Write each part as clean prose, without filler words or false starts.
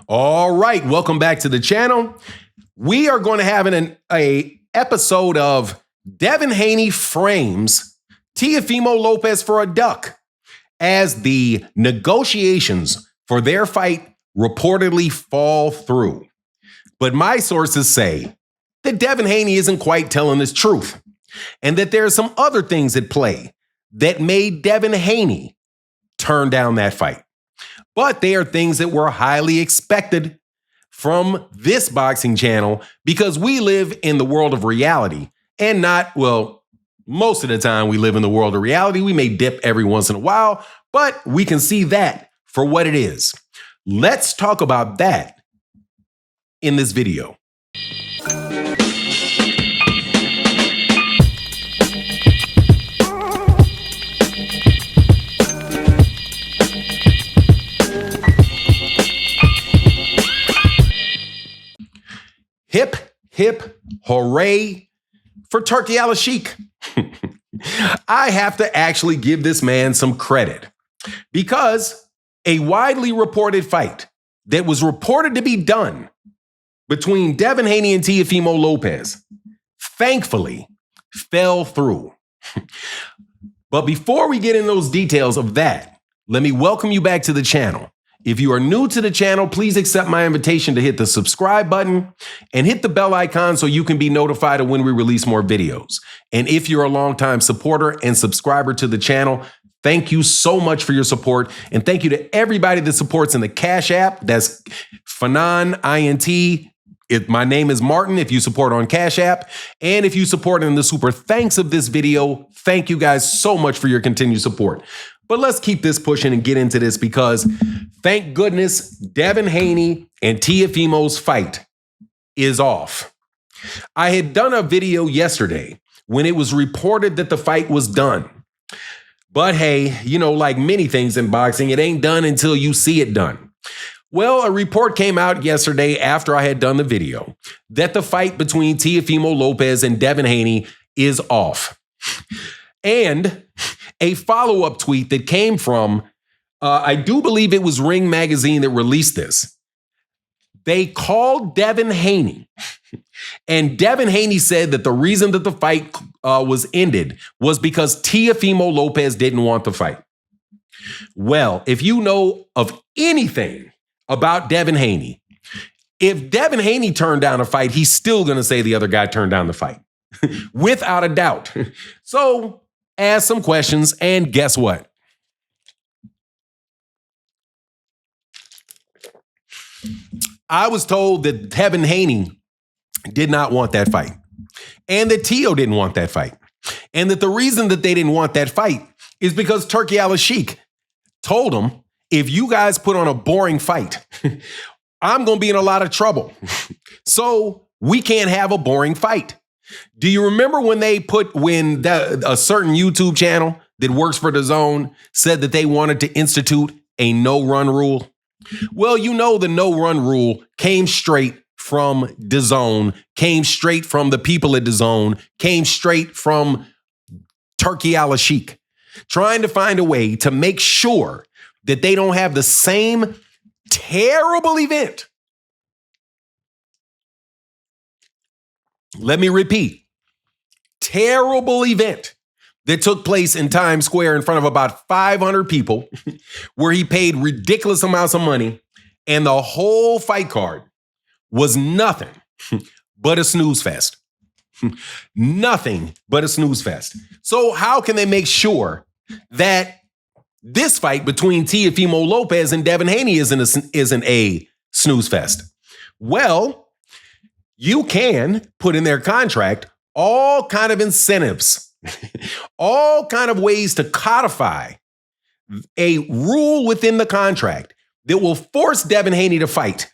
All right, welcome back to the channel. We are going to have an episode of Devin Haney frames Terofimo Lopez for a duck as the negotiations for their fight reportedly fall through. But my sources say that Devin Haney isn't quite telling his truth and that there are some other things at play that made Devin Haney turn down that fight. But they are things that were highly expected from this boxing channel because we live in the world of reality and not, well, most of the time we live in the world of reality. We may dip every once in a while, but we can see that for what it is. Let's talk about that in this video. Hip, hip, hooray for Turki Alalshikh. I have to actually give this man some credit because a widely reported fight that was reported to be done between Devin Haney and Terofimo Lopez thankfully fell through. But before we get in those details of that, let me welcome you back to the channel. If you are new to the channel, please accept my invitation to hit the subscribe button and hit the bell icon so you can be notified of when we release more videos. And if you're a longtime supporter and subscriber to the channel, thank you so much for your support. And thank you to everybody that supports in the Cash App. That's Fanon, INT. My name is Martin if you support on Cash App. And if you support in the super thanks of this video, thank you guys so much for your continued support. But let's keep this pushing and get into this because thank goodness Devin Haney and Terofimo's fight is off. I had done a video yesterday when it was reported that the fight was done. But hey, you know, like many things in boxing, it ain't done until you see it done. Well, a report came out yesterday after I had done the video that the fight between Terofimo Lopez and Devin Haney is off. And a follow-up tweet that came from, I do believe it was Ring Magazine that released this. They called Devin Haney, and Devin Haney said that the reason that the fight was ended was because Terofimo Lopez didn't want the fight. Well, if you know of anything about Devin Haney, if Devin Haney turned down a fight, he's still going to say the other guy turned down the fight, without a doubt. So, ask some questions, and guess what? I was told that Devin Haney did not want that fight, and that Tio didn't want that fight, and that the reason that they didn't want that fight is because Turki Alalshikh told him, if you guys put on a boring fight, I'm going to be in a lot of trouble. So we can't have a boring fight. Do you remember when a certain YouTube channel that works for DAZN said that they wanted to institute a no-run rule? Well, you know the no-run rule came straight from DAZN, came straight from the people at DAZN, came straight from Turki Alalshikh, trying to find a way to make sure that they don't have the same terrible event. Let me repeat, terrible event that took place in Times Square in front of about 500 people where he paid ridiculous amounts of money and the whole fight card was nothing but a snooze fest. Nothing but a snooze fest. So how can they make sure that this fight between Terofimo Lopez and Devin Haney isn't a snooze fest? Well, you can put in their contract all kind of incentives, all kind of ways to codify a rule within the contract that will force Devin Haney to fight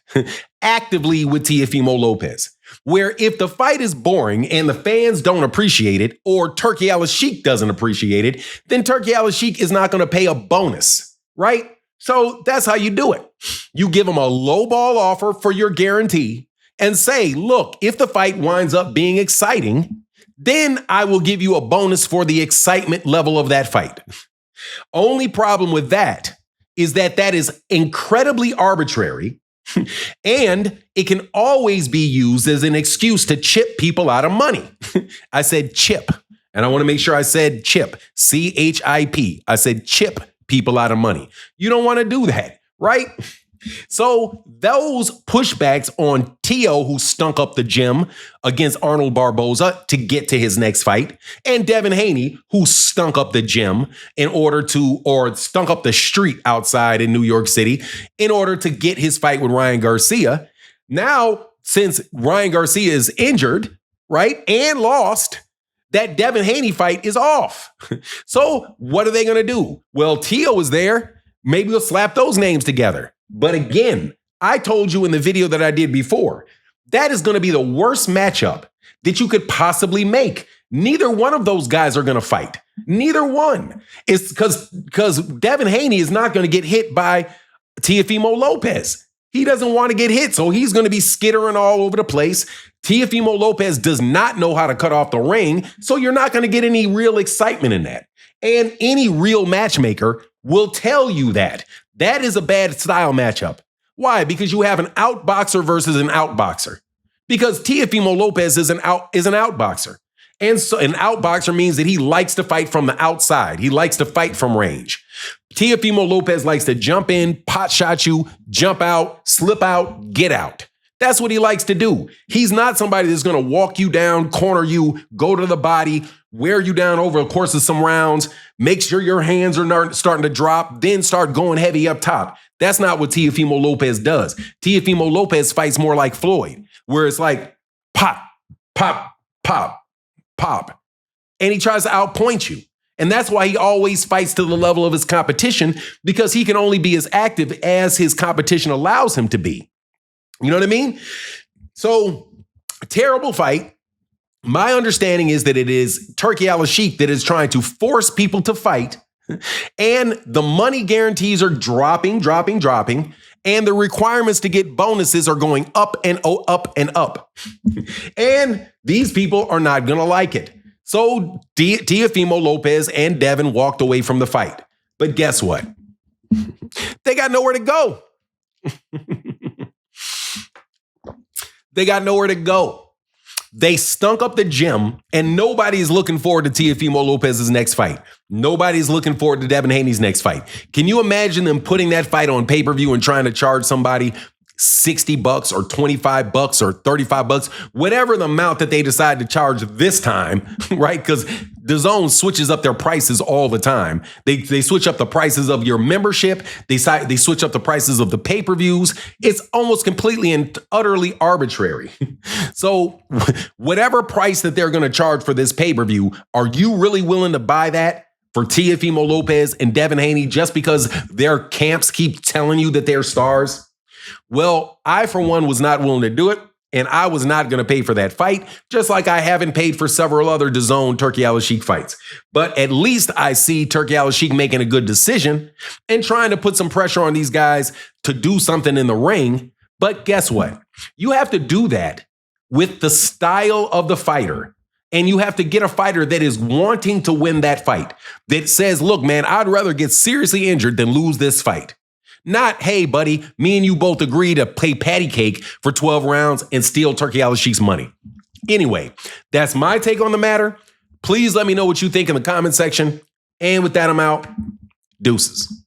actively with Terofimo Lopez, where if the fight is boring and the fans don't appreciate it, or Turki Alalshikh doesn't appreciate it, then Turki Alalshikh is not going to pay a bonus, right? So that's how you do it. You give them a lowball offer for your guarantee and say, look, if the fight winds up being exciting, then I will give you a bonus for the excitement level of that fight. Only problem with that is that that is incredibly arbitrary And it can always be used as an excuse to chip people out of money. I said chip, and I want to make sure I said chip, CHIP. I said chip people out of money. You don't want to do that, right? So those pushbacks on Tio, who stunk up the gym against Arnold Barboza to get to his next fight, and Devin Haney, who stunk up the gym or stunk up the street outside in New York City in order to get his fight with Ryan Garcia. Now, since Ryan Garcia is injured, right, and lost, that Devin Haney fight is off. So what are they going to do? Well, Tio is there. Maybe we'll slap those names together. But again, I told you in the video that I did before, that is going to be the worst matchup that you could possibly make. Neither one of those guys are going to fight. Neither one. It's because Devin Haney is not going to get hit by Teofimo Lopez. He doesn't want to get hit, so he's going to be skittering all over the place. Teofimo Lopez does not know how to cut off the ring, so you're not going to get any real excitement in that. And any real matchmaker will tell you that. That is a bad style matchup. Why? Because you have an outboxer versus an outboxer. Because Teofimo Lopez is an outboxer. And so an outboxer means that he likes to fight from the outside. He likes to fight from range. Teofimo Lopez likes to jump in, pot shot you, jump out, slip out, get out. That's what he likes to do. He's not somebody that's going to walk you down, corner you, go to the body, wear you down over the course of some rounds, make sure your hands are not starting to drop, then start going heavy up top. That's not what Teofimo Lopez does. Teofimo Lopez fights more like Floyd, where it's like pop, pop, pop, pop. And he tries to outpoint you. And that's why he always fights to the level of his competition, because he can only be as active as his competition allows him to be. You know what I mean? So, terrible fight. My understanding is that it is Turki Alalshikh that is trying to force people to fight, and the money guarantees are dropping, and the requirements to get bonuses are going up and up and up. And these people are not going to like it. So Teofimo Lopez and Devin walked away from the fight. But guess what? They got nowhere to go. They got nowhere to go. They stunk up the gym, and nobody's looking forward to Teofimo Lopez's next fight. Nobody's looking forward to Devin Haney's next fight. Can you imagine them putting that fight on pay-per-view and trying to charge somebody $60 or $25 or $35, whatever the amount that they decide to charge this time, right? Because DAZN switches up their prices all the time. They switch up the prices of your membership. They switch up the prices of the pay-per-views. It's almost completely and utterly arbitrary. So whatever price that they're going to charge for this pay-per-view, are you really willing to buy that for Teofimo Lopez and Devin Haney just because their camps keep telling you that they're stars? Well, I, for one, was not willing to do it, and I was not going to pay for that fight, just like I haven't paid for several other DAZN Turki Alalshikh fights. But at least I see Turki Alalshikh making a good decision and trying to put some pressure on these guys to do something in the ring. But guess what? You have to do that with the style of the fighter. And you have to get a fighter that is wanting to win that fight, that says, look, man, I'd rather get seriously injured than lose this fight. Not, hey, buddy, me and you both agree to play patty cake for 12 rounds and steal Turki Alalshikh's money. Anyway, that's my take on the matter. Please let me know what you think in the comment section. And with that, I'm out. Deuces.